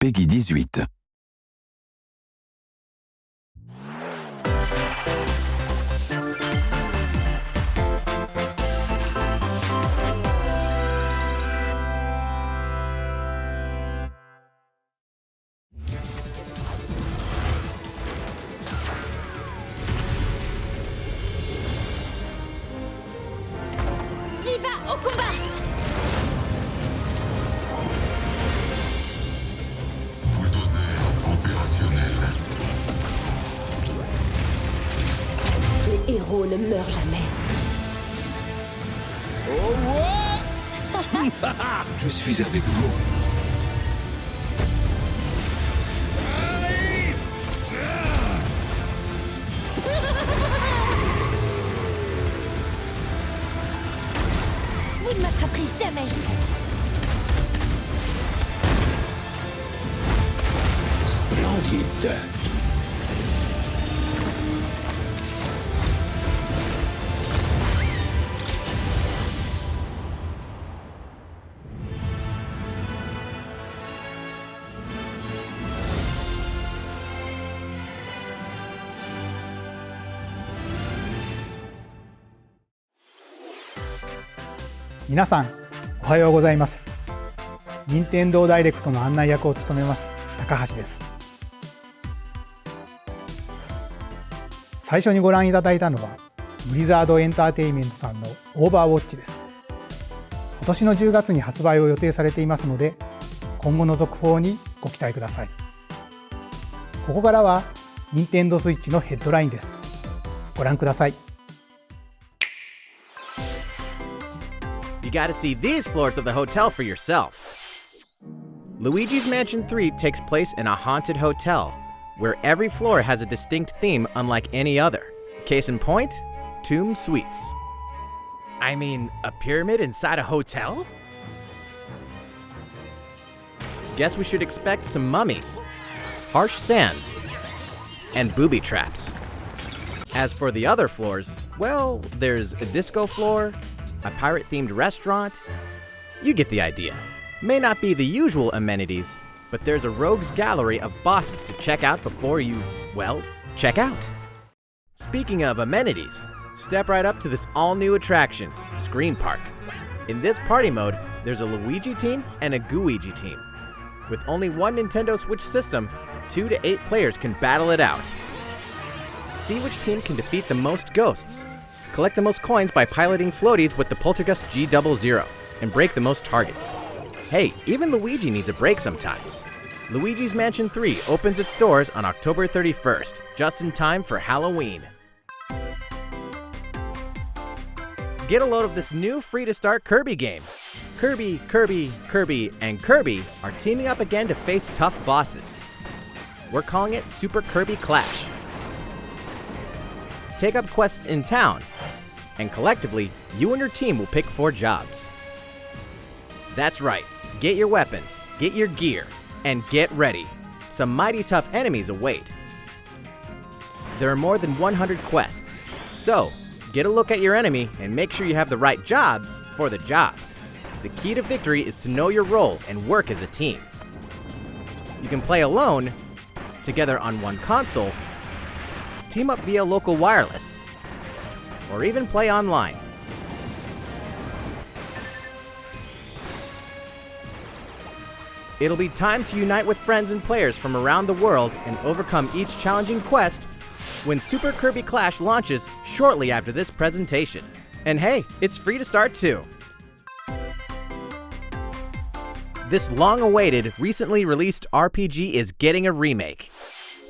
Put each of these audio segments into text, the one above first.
Peggy 18. Au combat! Bulldozer opérationnel. Les héros ne meurent jamais. Je suis avec vous. Vous ne m'attraperez jamais. Splendide. 皆さんおはようございます。任天堂ダイレクトの案内役を務めます高橋です。最初にご覧いただいたのはブリザードエンターテインメントさんのオーバーウォッチです。今年の10月に発売を予定されていますので、今後の続報にご期待ください。ここからは任天堂スイッチのヘッドラインです。ご覧ください。You gotta see these floors of the hotel for yourself. Luigi's Mansion 3 takes place in a haunted hotel, where every floor has a distinct theme unlike any other. Case in point, Tomb Suites. I mean, a pyramid inside a hotel? Guess we should expect some mummies, harsh sands, and booby traps. As for the other floors, well, there's a disco floor, a pirate-themed restaurant. You get the idea. May not be the usual amenities, but there's a rogues gallery of bosses to check out before you, well, check out. Speaking of amenities, step right up to this all-new attraction, Screen Park. In this party mode, there's a Luigi team and a Gooigi team. With only one Nintendo Switch system, 2 to 8 players can battle it out. See which team can defeat the most ghosts. Collect the most coins by piloting floaties with the Poltergust G00 and break the most targets. Hey, even Luigi needs a break sometimes. Luigi's Mansion 3 opens its doors on October 31st, just in time for Halloween. Get a load of this new free-to-start Kirby game. Kirby, and Kirby are teaming up again to face tough bosses. We're calling it Super Kirby Clash. Take up quests in town, and collectively, you and your team will pick 4 jobs. That's right, get your weapons, get your gear, and get ready. Some mighty tough enemies await. There are more than 100 quests, so get a look at your enemy and make sure you have the right jobs for the job. The key to victory is to know your role and work as a team. You can play alone, together on one console, team up via local wireless, or even play online. It'll be time to unite with friends and players from around the world and overcome each challenging quest when Super Kirby Clash launches shortly after this presentation. And hey, it's free to start too. This long-awaited, recently released RPG is getting a remake.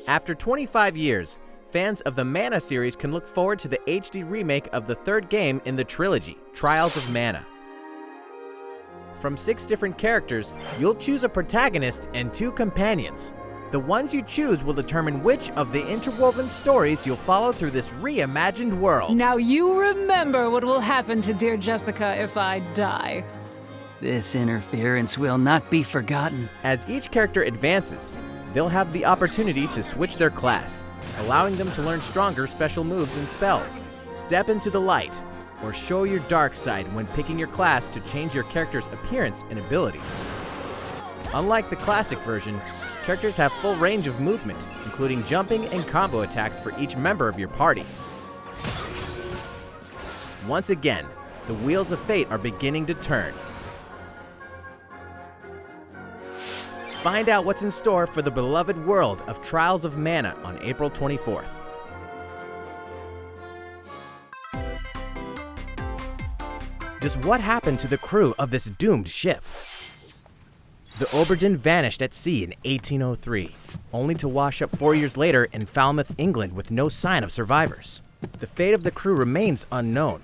After 25 years, fans of the Mana series can look forward to the HD remake of the 3rd game in the trilogy, Trials of Mana. From 6 different characters, you'll choose a protagonist and 2 companions. The ones you choose will determine which of the interwoven stories you'll follow through this reimagined world. Now you remember what will happen to dear Jessica if I die. This interference will not be forgotten. As each character advances, they'll have the opportunity to switch their class, allowing them to learn stronger special moves and spells. Step into the light, or show your dark side when picking your class to change your character's appearance and abilities. Unlike the classic version, Characters have full range of movement, including jumping and combo attacks for each member of your party. Once again, the wheels of fate are beginning to turn. Find out what's in store for the beloved world of Trials of Mana on April 24th. Just what happened to the crew of this doomed ship? The Oberdin vanished at sea in 1803, only to wash up 4 years later in Falmouth, England with no sign of survivors. The fate of the crew remains unknown.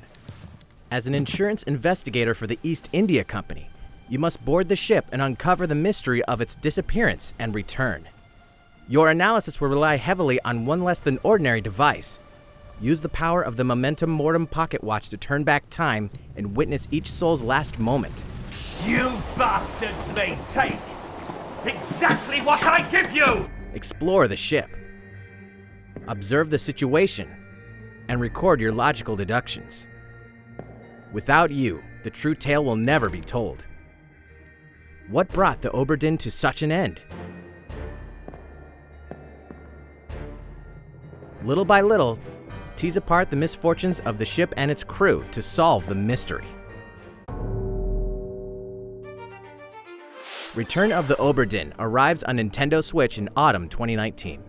As an insurance investigator for the East India Company, you must board the ship and uncover the mystery of its disappearance and return. Your analysis will rely heavily on one less than ordinary device. Use the power of the Momentum Mortem pocket watch to turn back time and witness each soul's last moment. You bastards may take exactly what I give you! Explore the ship. Observe the situation and record your logical deductions. Without you, the true tale will never be told. What brought the Oberdin to such an end? Little by little, tease apart the misfortunes of the ship and its crew to solve the mystery. Return of the Oberdin arrives on Nintendo Switch in autumn 2019.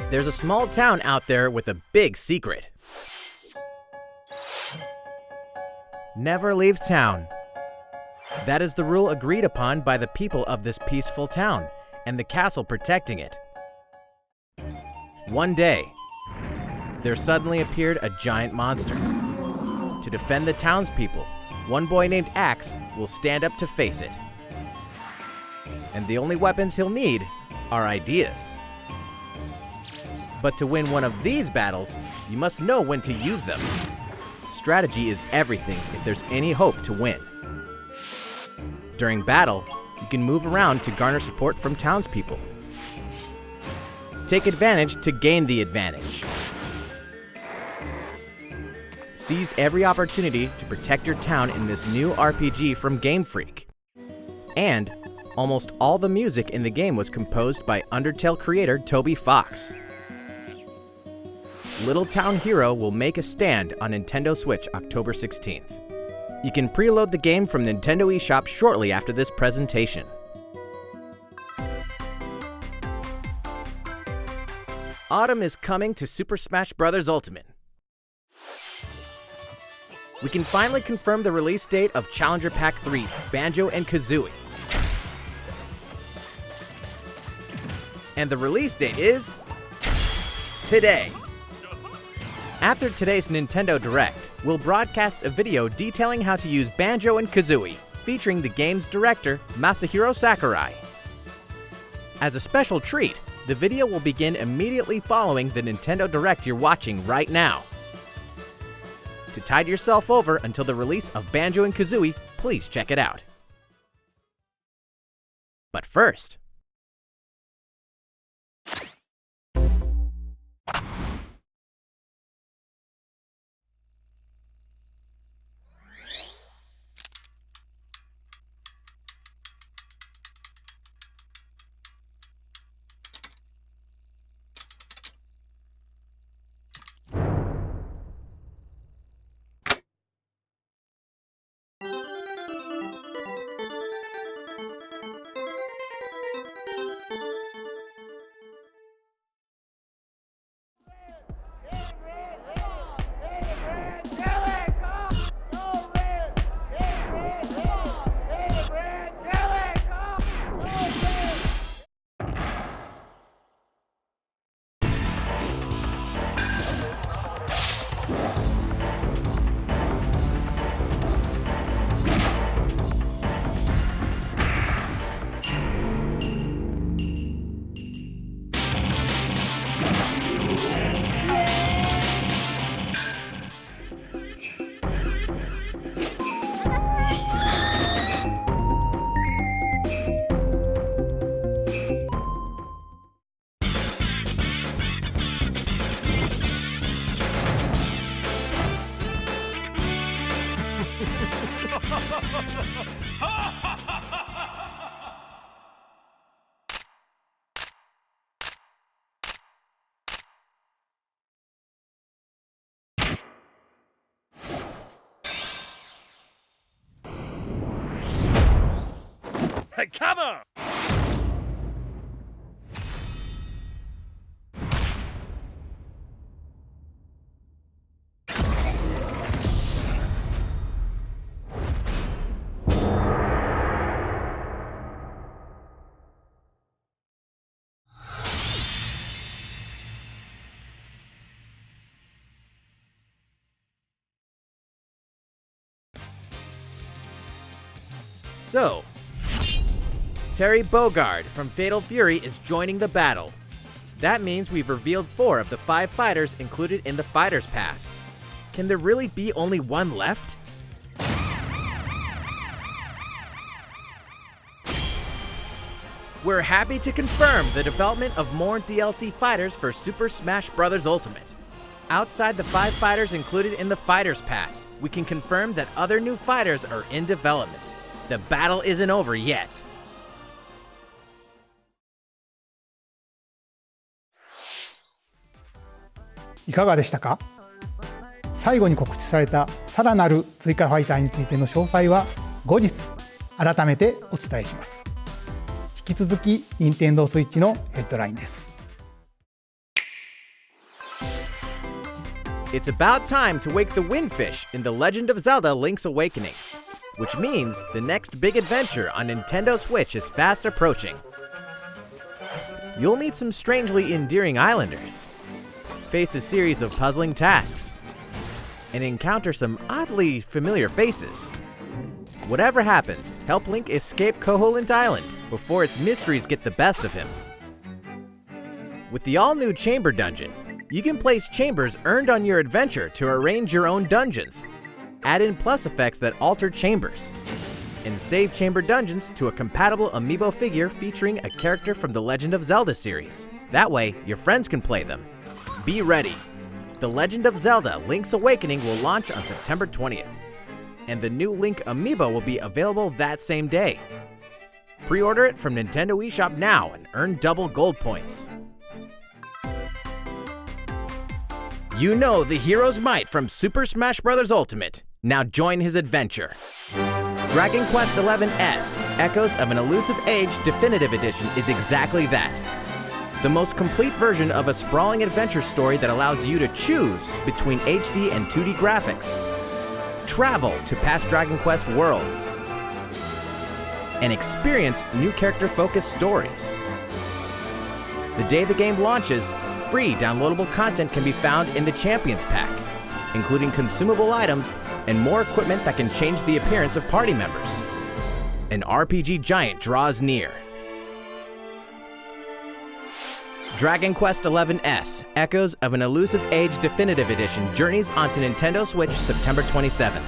There's a small town out there with a big secret. Never leave town. That is the rule agreed upon by the people of this peaceful town and the castle protecting it. One day, there suddenly appeared a giant monster. To defend the townspeople, one boy named Axe will stand up to face it. And the only weapons he'll need are ideas. But to win one of these battles, you must know when to use them. Strategy is everything if there's any hope to win. During battle, you can move around to garner support from townspeople. Take advantage to gain the advantage. Seize every opportunity to protect your town in this new RPG from Game Freak. And almost all the music in the game was composed by Undertale creator Toby Fox. Little Town Hero will make a stand on Nintendo Switch October 16th. You can preload the game from Nintendo eShop shortly after this presentation. Autumn is coming to Super Smash Bros. Ultimate. We can finally confirm the release date of Challenger Pack 3, Banjo and Kazooie. And the release date is today. After today's Nintendo Direct, we'll broadcast a video detailing how to use Banjo and Kazooie, featuring the game's director, Masahiro Sakurai. As a special treat, the video will begin immediately following the Nintendo Direct you're watching right now. To tide yourself over until the release of Banjo and Kazooie, please check it out. But first, Come on! So, Terry Bogard from Fatal Fury is joining the battle. That means we've revealed 4 of the 5 fighters included in the Fighter's Pass. Can there really be only one left? We're happy to confirm the development of more DLC fighters for Super Smash Bros. Ultimate. Outside the 5 fighters included in the Fighter's Pass, we can confirm that other new fighters are in development. The battle isn't over yet. いかがでしたか？最後に告知されたさらなる追加ファイターについての詳細は後日改めてお伝えします。引き続き任天堂スイッチのヘッドラインです。It's about time to wake the Windfish in The Legend of Zelda: Link's Awakening, which means the next big adventure on Nintendo Switch is fast approaching. You'll meet some strangely endearing islanders, face a series of puzzling tasks, and encounter some oddly familiar faces. Whatever happens, help Link escape Koholint Island before its mysteries get the best of him. With the all-new Chamber Dungeon, you can place chambers earned on your adventure to arrange your own dungeons, add in plus effects that alter chambers, and save chamber dungeons to a compatible amiibo figure featuring a character from the Legend of Zelda series. That way, your friends can play them. Be ready! The Legend of Zelda: Link's Awakening will launch on September 20th, and the new Link amiibo will be available that same day. Pre-order it from Nintendo eShop now and earn double gold points. You know the hero's might from Super Smash Bros. Ultimate. Now join his adventure. Dragon Quest XI S, Echoes of an Elusive Age Definitive Edition is exactly that. The most complete version of a sprawling adventure story that allows you to choose between HD and 2D graphics. Travel to past Dragon Quest worlds. And experience new character-focused stories. The day the game launches, free downloadable content can be found in the Champions Pack, including consumable items and more equipment that can change the appearance of party members. An RPG giant draws near. Dragon Quest XI S, Echoes of an Elusive Age Definitive Edition journeys onto Nintendo Switch September 27th.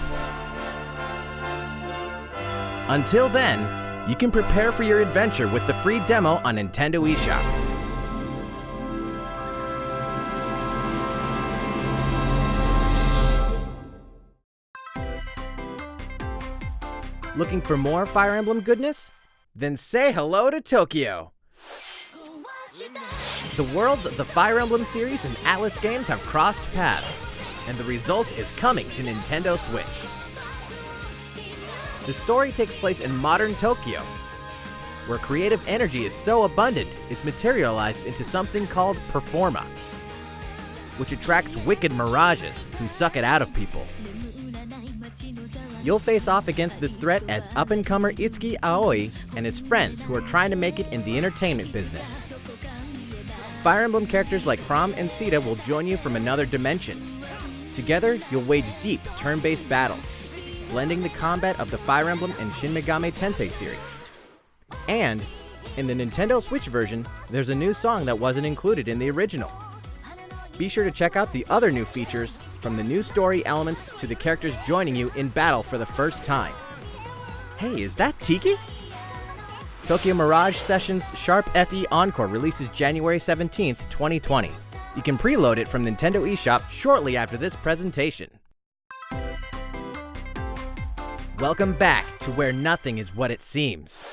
Until then, you can prepare for your adventure with the free demo on Nintendo eShop. Looking for more Fire Emblem goodness? Then say hello to Tokyo! The worlds of the Fire Emblem series and Atlas games have crossed paths, and the result is coming to Nintendo Switch. The story takes place in modern Tokyo, where creative energy is so abundant it's materialized into something called Performa, which attracts wicked mirages who suck it out of people. You'll face off against this threat as up-and-comer Itsuki Aoi and his friends who are trying to make it in the entertainment business. Fire Emblem characters like Chrom and Sita will join you from another dimension. Together, you'll wage deep, turn-based battles, blending the combat of the Fire Emblem and Shin Megami Tensei series. And, in the Nintendo Switch version, there's a new song that wasn't included in the original. Be sure to check out the other new features, from the new story elements to the characters joining you in battle for the first time. Hey, is that Tiki? Tokyo Mirage Sessions Sharp FE Encore releases January 17th, 2020. You can preload it from Nintendo eShop shortly after this presentation. Welcome back to where nothing is what it seems.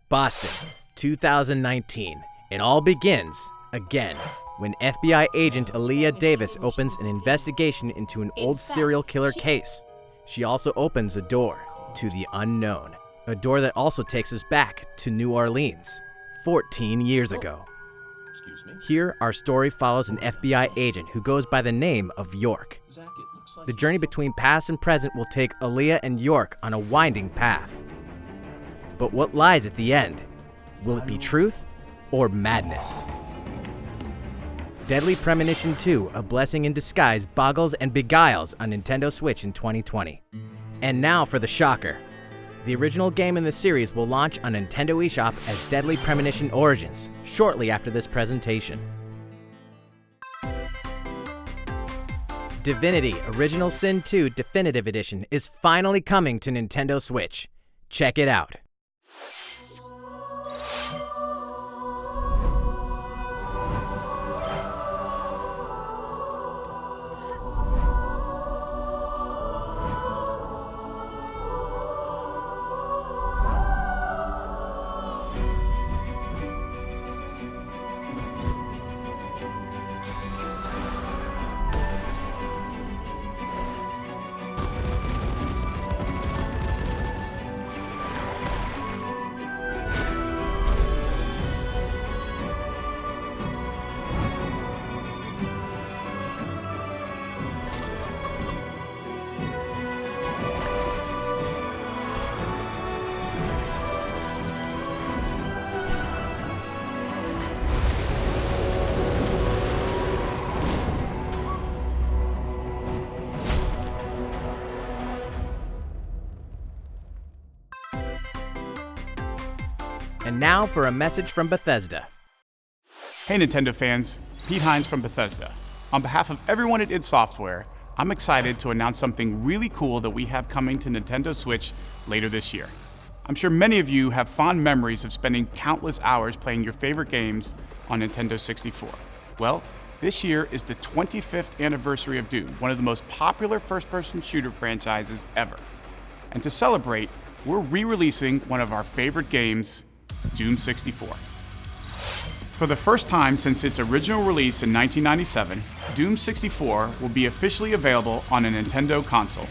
Boston, 2019. It all begins, again, when FBI agent Aaliyah Davis opens an investigation into an old serial killer case. She also opens a door to the unknown. A door that also takes us back to New Orleans, 14 years ago. Here, our story follows an FBI agent who goes by the name of York. The journey between past and present will take Aaliyah and York on a winding path. But what lies at the end? Will it be truth or madness? Deadly Premonition 2, A Blessing in Disguise boggles and beguiles on Nintendo Switch in 2020. And now for the shocker. The original game in the series will launch on Nintendo eShop as Deadly Premonition Origins shortly after this presentation. Divinity Original Sin 2 Definitive Edition is finally coming to Nintendo Switch. Check it out. And now for a message from Bethesda. Hey Nintendo fans, Pete Hines from Bethesda. On behalf of everyone at id Software, I'm excited to announce something really cool that we have coming to Nintendo Switch later this year. I'm sure many of you have fond memories of spending countless hours playing your favorite games on Nintendo 64. Well, this year is the 25th anniversary of Doom, one of the most popular first-person shooter franchises ever. And to celebrate, we're re-releasing one of our favorite games, Doom 64. For the first time since its original release in 1997, Doom 64 will be officially available on a Nintendo console.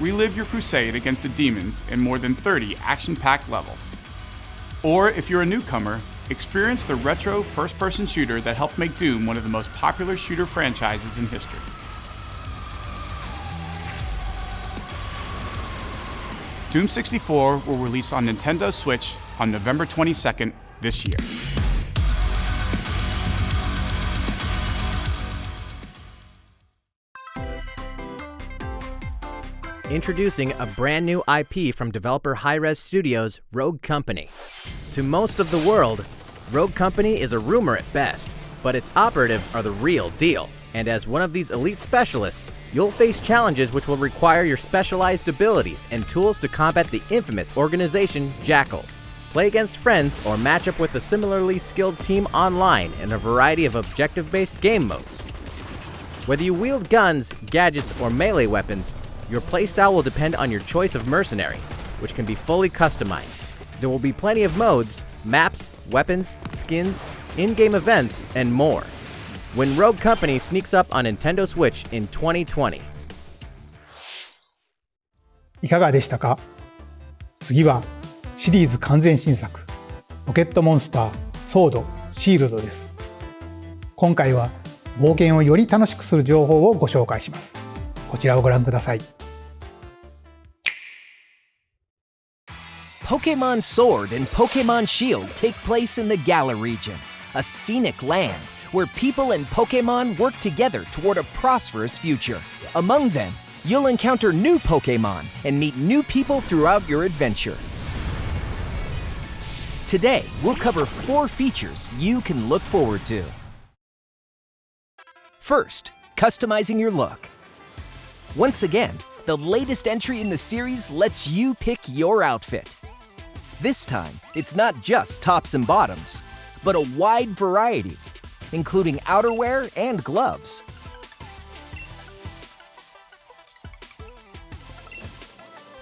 Relive your crusade against the demons in more than 30 action-packed levels. Or if you're a newcomer, experience the retro first-person shooter that helped make Doom one of the most popular shooter franchises in history. Doom 64 will release on Nintendo Switch on November 22nd this year. Introducing a brand new IP from developer Hi-Rez Studios, Rogue Company. To most of the world, Rogue Company is a rumor at best, but its operatives are the real deal. And as one of these elite specialists, you'll face challenges which will require your specialized abilities and tools to combat the infamous organization Jackal. Play against friends or match up with a similarly skilled team online in a variety of objective-based game modes. Whether you wield guns, gadgets, or melee weapons, your playstyle will depend on your choice of mercenary, which can be fully customized. There will be plenty of modes, maps, weapons, skins, in-game events, and more. When Rogue Company sneaks up on Nintendo Switch in 2020. いかがでしたか？次はシリーズ完全新作ポケットモンスターソードシールドです。今回は冒険をより楽しくする情報をご紹介します。こちらをご覧ください。Pokémon Sword and Pokémon Shield take place in the Galar region, a scenic land where people and Pokémon work together toward a prosperous future. Among them, you'll encounter new Pokémon and meet new people throughout your adventure. Today, we'll cover 4 features you can look forward to. First, customizing your look. Once again, the latest entry in the series lets you pick your outfit. This time, it's not just tops and bottoms, but a wide variety, including outerwear and gloves.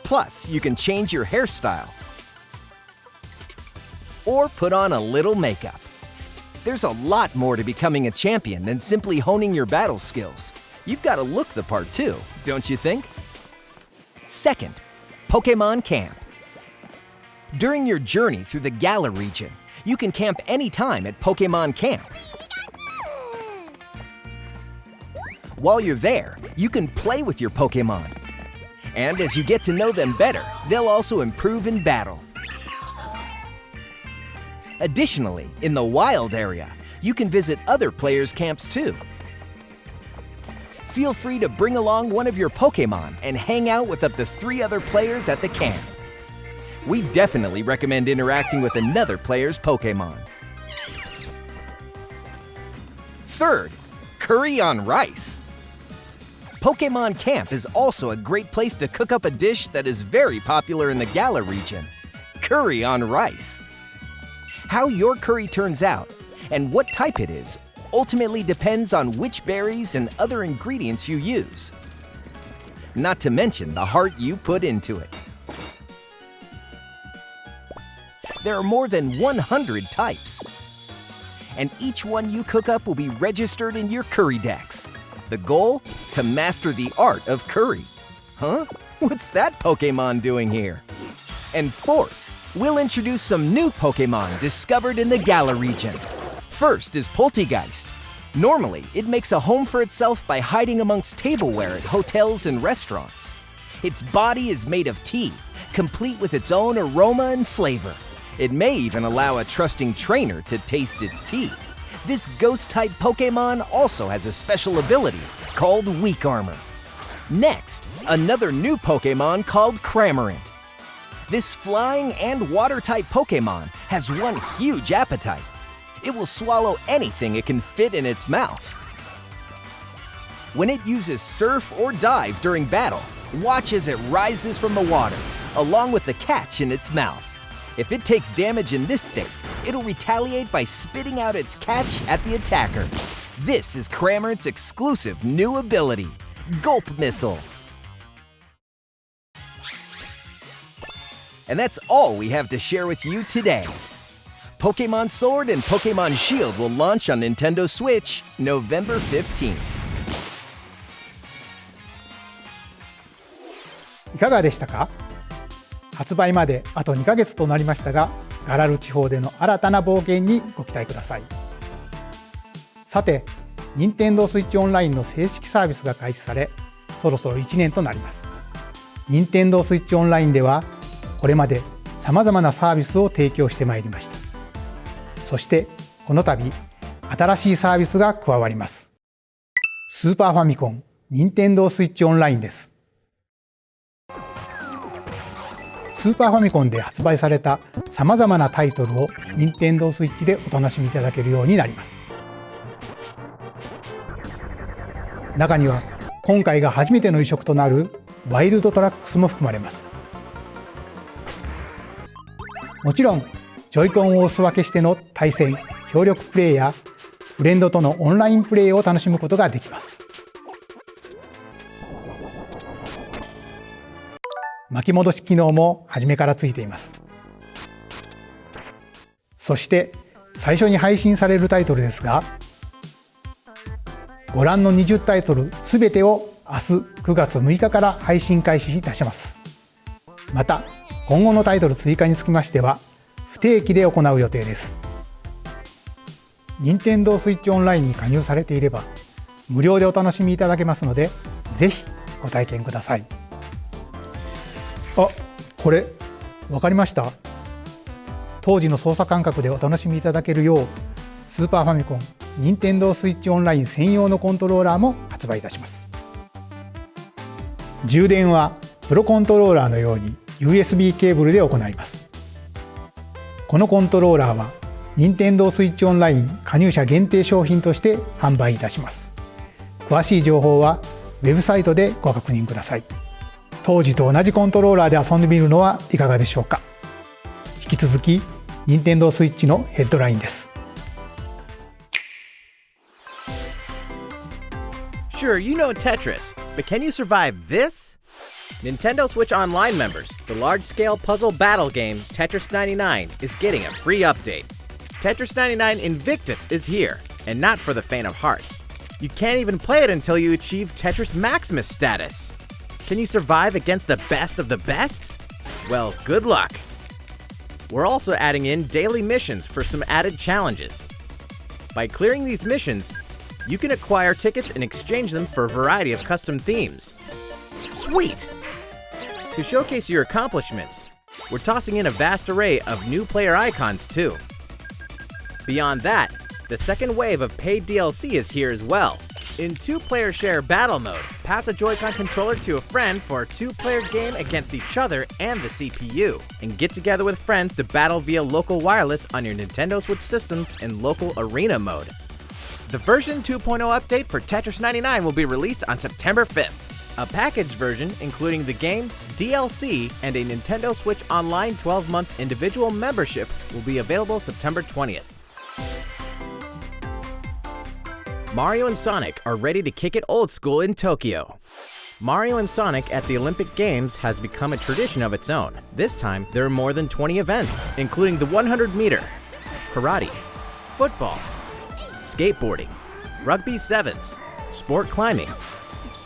Plus, you can change your hairstyle or put on a little makeup. There's a lot more to becoming a champion than simply honing your battle skills. You've got to look the part too, don't you think? Second, Pokémon Camp. During your journey through the Galar region, you can camp anytime at Pokémon Camp. While you're there, you can play with your Pokémon. And as you get to know them better, they'll also improve in battle. Additionally, in the wild area, you can visit other players' camps too. Feel free to bring along one of your Pokémon and hang out with up to 3 other players at the camp. We definitely recommend interacting with another player's Pokémon. Third, curry on rice. Pokémon Camp is also a great place to cook up a dish that is very popular in the Galar region, curry on rice. How your curry turns out and what type it is ultimately depends on which berries and other ingredients you use. Not to mention the heart you put into it. There are more than 100 types. And each one you cook up will be registered in your curry decks. The goal? To master the art of curry. Huh? What's that Pokémon doing here? And fourth, we'll introduce some new Pokémon discovered in the Galar region. First is Poltegeist. Normally, it makes a home for itself by hiding amongst tableware at hotels and restaurants. Its body is made of tea, complete with its own aroma and flavor. It may even allow a trusting trainer to taste its tea. This ghost-type Pokémon also has a special ability called Weak Armor. Next, another new Pokémon called Cramorant. This flying and water-type Pokémon has one huge appetite. It will swallow anything it can fit in its mouth. When it uses Surf or Dive during battle, watch as it rises from the water, along with the catch in its mouth. If it takes damage in this state, it'll retaliate by spitting out its catch at the attacker. This is Cramorant's exclusive new ability, Gulp Missile. And that's all we have to share with you today. Pokémon Sword and Pokémon Shield will launch on Nintendo Switch November 15th. いかがでしたか？発売まであと2ヶ月となりましたが、ガラル地方での新たな冒険にご期待ください。さて、Nintendo Switch Online の正式サービスが開始され、そろそろ1年となります。Nintendo Switch Online では、これまで様々なサービスを提供してまいりました。そしてこの度新しいサービスが加わります。スーパーファミコン Nintendo Switch Online です。スーパーファミコンで発売された様々なタイトルを Nintendo Switch でお楽しみいただけるようになります。中には今回が初めての移植となるワイルドトラックスも含まれます。もちろんジョイコンをお裾分けしての対戦、協力プレイやフレンドとのオンラインプレイを楽しむことができます。巻き戻し機能も初めからついています。そして最初に配信されるタイトルですが、ご覧の20タイトルすべてを明日9月6日から配信開始いたします。また今後のタイトル追加につきましては不定期で行う予定です。Nintendo Switch Online に加入されていれば無料でお楽しみいただけますので、ぜひご体験ください。あ、これ分かりました？当時の操作感覚でお楽しみいただけるよう、スーパーファミコン Nintendo Switch Online 専用のコントローラーも発売いたします。充電はプロコントローラーのように USB ケーブルで行います。このコントローラーは Nintendo Switch Online 加入者限定商品として販売いたします。詳しい情報はウェブサイトでご確認ください。当時と同じコントローラーで遊んでみるのはいかがでしょうか。引き続き Nintendo Switch のヘッドラインです。Sure, you know Tetris, but can you survive this? Nintendo Switch Online members, the large-scale puzzle battle game Tetris 99 is getting a free update. Tetris 99 Invictus is here, and not for the faint of heart. You can't even play it until you achieve Tetris Maximus status. Can you survive against the best of the best? Well, good luck. We're also adding in daily missions for some added challenges. By clearing these missions, you can acquire tickets and exchange them for a variety of custom themes. Sweet! To showcase your accomplishments, we're tossing in a vast array of new player icons too. Beyond that, the second wave of paid DLC is here as well. In 2-player share battle mode, pass a Joy-Con controller to a friend for a 2-player game against each other and the CPU, and get together with friends to battle via local wireless on your Nintendo Switch systems in local arena mode. The version 2.0 update for Tetris 99 will be released on September 5th. A packaged version, including the game, DLC, and a Nintendo Switch Online 12-month individual membership, will be available September 20th. Mario and Sonic are ready to kick it old school in Tokyo. Mario and Sonic at the Olympic Games has become a tradition of its own. This time, there are more than 20 events, including the 100-meter, karate, football, skateboarding, rugby sevens, sport climbing,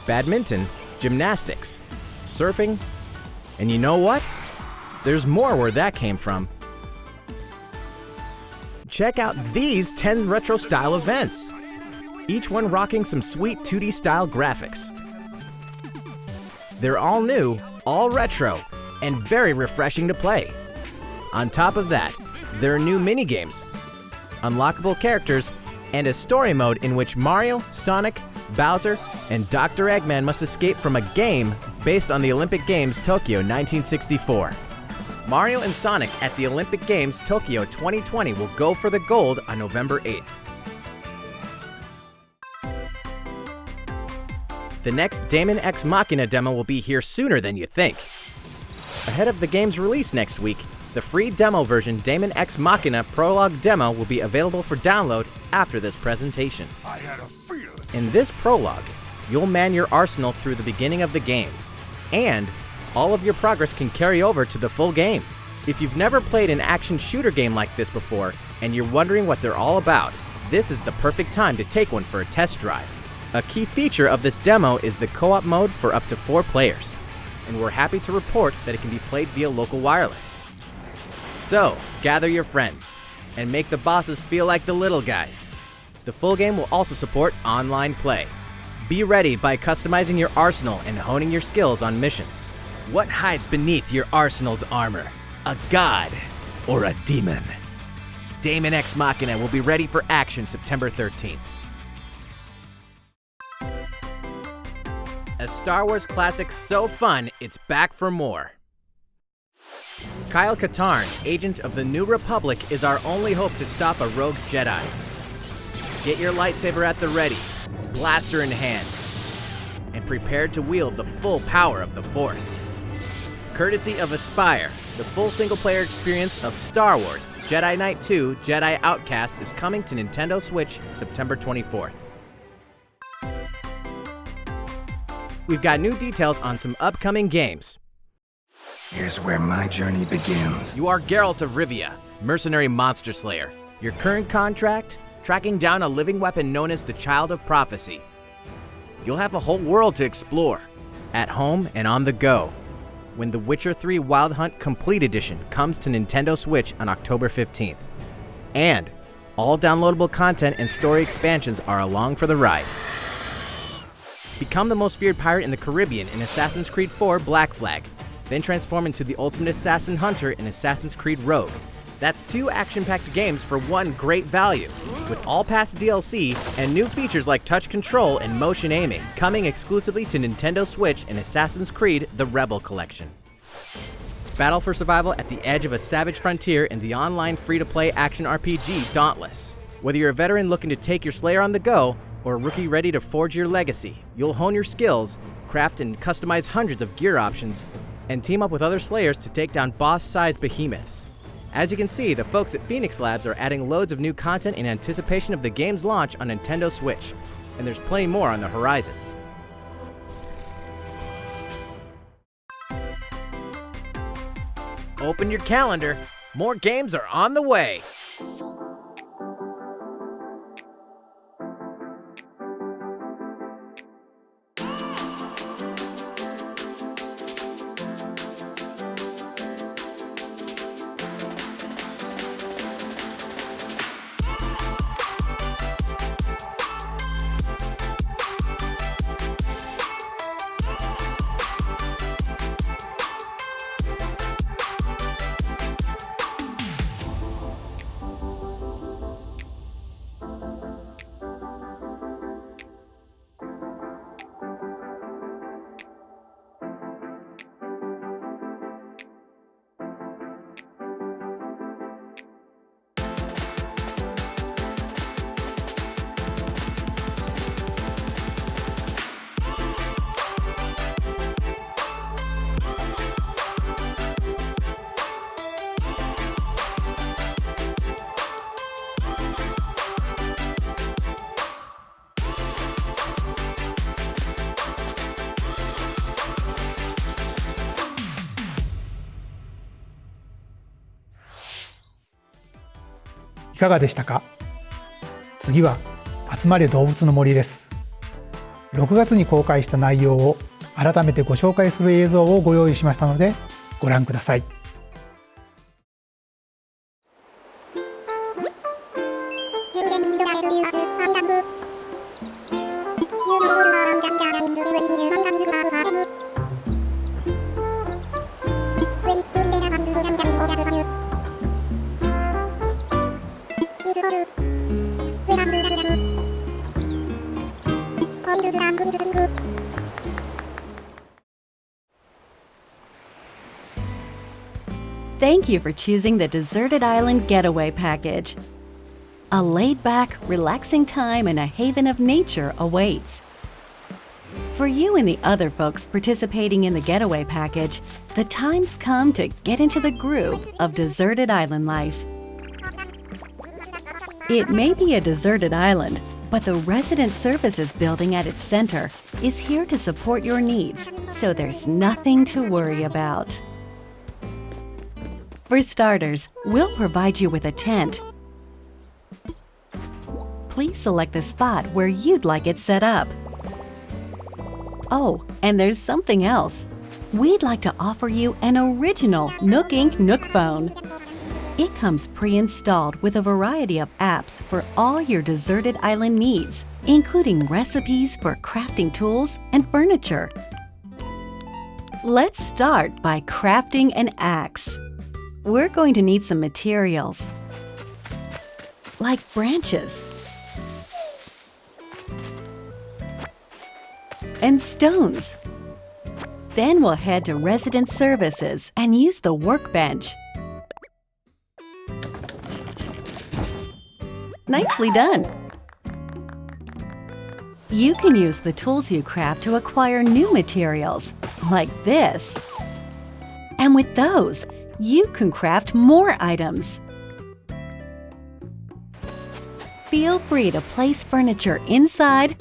badminton, gymnastics, surfing, and you know what? There's more where that came from. Check out these 10 retro-style events, each one rocking some sweet 2D style graphics. They're all new, all retro, and very refreshing to play. On top of that, there are new minigames, unlockable characters, and a story mode in which Mario, Sonic, Bowser, and Dr. Eggman must escape from a game based on the Olympic Games Tokyo 1964. Mario and Sonic at the Olympic Games Tokyo 2020 will go for the gold on November 8th. The next Daemon X Machina demo will be here sooner than you think. Ahead of the game's release next week, the free demo version Daemon X Machina Prologue demo will be available for download after this presentation. In this prologue, you'll man your arsenal through the beginning of the game, and all of your progress can carry over to the full game. If you've never played an action shooter game like this before, and you're wondering what they're all about, this is the perfect time to take one for a test drive. A key feature of this demo is the co-op mode for up to 4 players, and we're happy to report that it can be played via local wireless. So, gather your friends, and make the bosses feel like the little guys. The full game will also support online play. Be ready by customizing your arsenal and honing your skills on missions. What hides beneath your arsenal's armor? A god or a demon? Daemon X Machina will be ready for action September 13th. A Star Wars classic so fun, it's back for more. Kyle Katarn, agent of the New Republic, is our only hope to stop a rogue Jedi. Get your lightsaber at the ready, blaster in hand, and prepared to wield the full power of the Force. Courtesy of Aspire, the full single-player experience of Star Wars Jedi Knight 2 Jedi Outcast is coming to Nintendo Switch September 24th. We've got new details on some upcoming games. Here's where my journey begins. You are Geralt of Rivia, mercenary monster slayer. Your current contract? Tracking down a living weapon known as the Child of Prophecy. You'll have a whole world to explore, at home and on the go, when The Witcher 3 Wild Hunt Complete Edition comes to Nintendo Switch on October 15th. And all downloadable content and story expansions are along for the ride. Become the most feared pirate in the Caribbean in Assassin's Creed 4 Black Flag, then transform into the ultimate assassin hunter in Assassin's Creed Rogue. That's 2 action-packed games for one great value, with all past DLC and new features like touch control and motion aiming, coming exclusively to Nintendo Switch in Assassin's Creed The Rebel Collection. Battle for survival at the edge of a savage frontier in the online free-to-play action RPG Dauntless. Whether you're a veteran looking to take your Slayer on the go, or a rookie ready to forge your legacy, you'll hone your skills, craft and customize hundreds of gear options, and team up with other Slayers to take down boss-sized behemoths. As you can see, the folks at Phoenix Labs are adding loads of new content in anticipation of the game's launch on Nintendo Switch, and there's plenty more on the horizon. Open your calendar, more games are on the way! かがでしたか？次は集まれ動物の森です。6月に公開した内容を改めてご紹介する映像をご用意しましたのでご覧ください。Thank you for choosing the Deserted Island Getaway Package. A laid-back, relaxing time in a haven of nature awaits. For you and the other folks participating in the Getaway Package, the time's come to get into the groove of deserted island life. It may be a deserted island, but the Resident Services building at its center is here to support your needs, so there's nothing to worry about. For starters, we'll provide you with a tent. Please select the spot where you'd like it set up. Oh, and there's something else. We'd like to offer you an original Nook Inc. Nook phone. It comes pre-installed with a variety of apps for all your deserted island needs, including recipes for crafting tools and furniture. Let's start by crafting an axe. We're going to need some materials, like branches and stones. Then we'll head to Resident Services and use the workbench. Nicely done! You can use the tools you craft to acquire new materials, like this. And with those, you can craft more items. Feel free to place furniture inside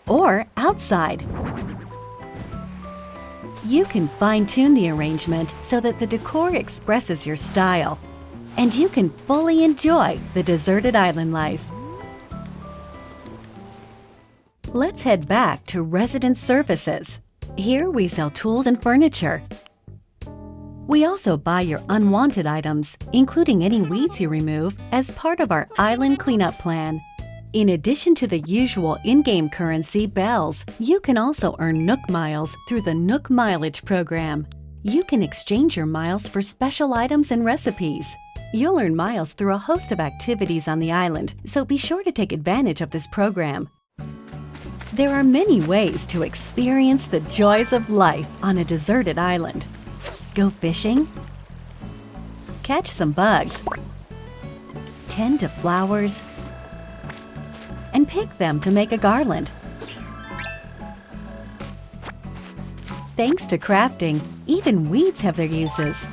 or outside. You can fine-tune the arrangement so that the decor expresses your style, and you can fully enjoy the deserted island life. Let's head back to Resident Services. Here we sell tools and furniture. We also buy your unwanted items, including any weeds you remove, as part of our island cleanup plan. In addition to the usual in-game currency, bells, you can also earn Nook miles through the Nook Mileage program. You can exchange your miles for special items and recipes. You'll earn miles through a host of activities on the island, so be sure to take advantage of this program. There are many ways to experience the joys of life on a deserted island. Go fishing, catch some bugs, tend to flowers, and pick them to make a garland. Thanks to crafting, even weeds have their uses.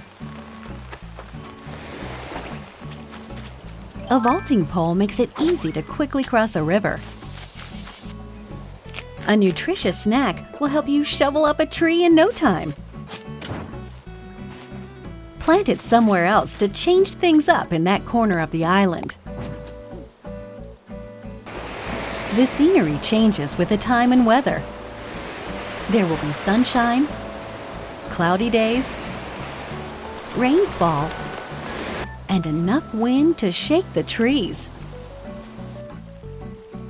A vaulting pole makes it easy to quickly cross a river. A nutritious snack will help you shovel up a tree in no time. Plant it somewhere else to change things up in that corner of the island. The scenery changes with the time and weather. There will be sunshine, cloudy days, rainfall, and enough wind to shake the trees.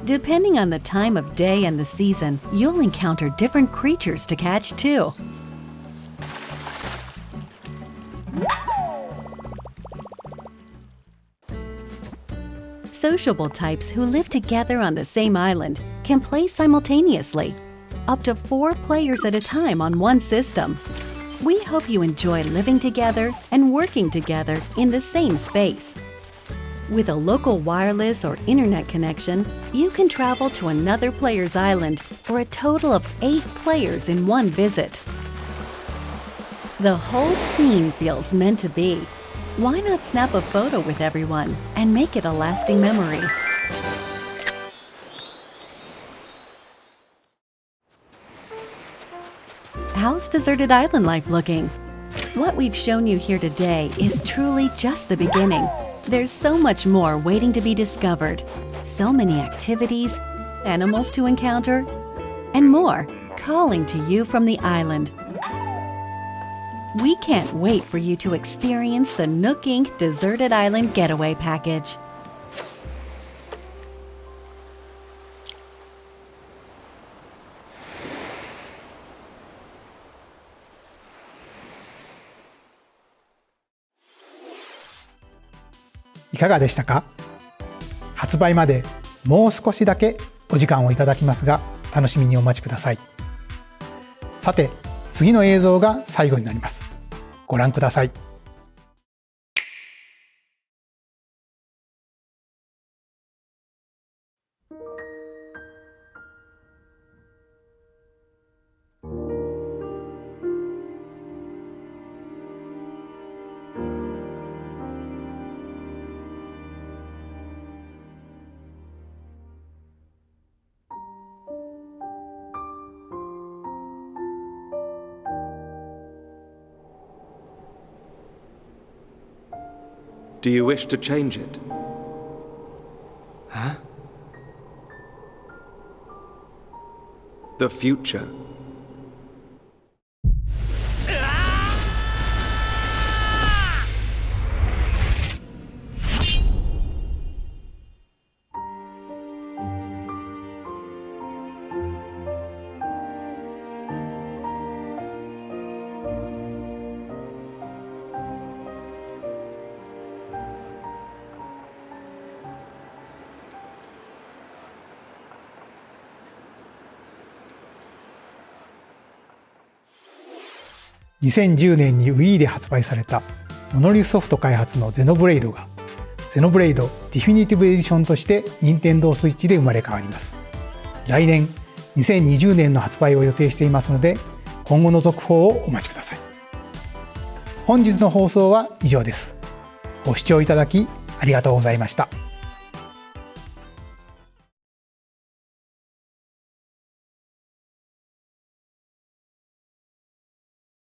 Depending on the time of day and the season, you'll encounter different creatures to catch too. Sociable types who live together on the same island can play simultaneously, up to 4 players at a time on one system. We hope you enjoy living together and working together in the same space. With a local wireless or internet connection, you can travel to another player's island for a total of 8 players in one visit. The whole scene feels meant to be. Why not snap a photo with everyone and make it a lasting memory? How's deserted island life looking? What we've shown you here today is truly just the beginning. There's so much more waiting to be discovered. So many activities, animals to encounter, and more calling to you from the island. We can't wait for you to experience the Nook Inc. Deserted Island Getaway Package.いかがでしたか？発売までもう少しだけお時間をいただきますが、楽しみにお待ちください。さて、次の映像が最後になります。ご覧ください。Do you wish to change it? Huh? The future.2010年に Wii で発売されたモノリスソフト開発のゼノブレイドがゼノブレイドディフィニティブエディションとして任天堂スイッチで生まれ変わります。来年2020年の発売を予定していますので、今後の続報をお待ちください。本日の放送は以上です。ご視聴いただきありがとうございました。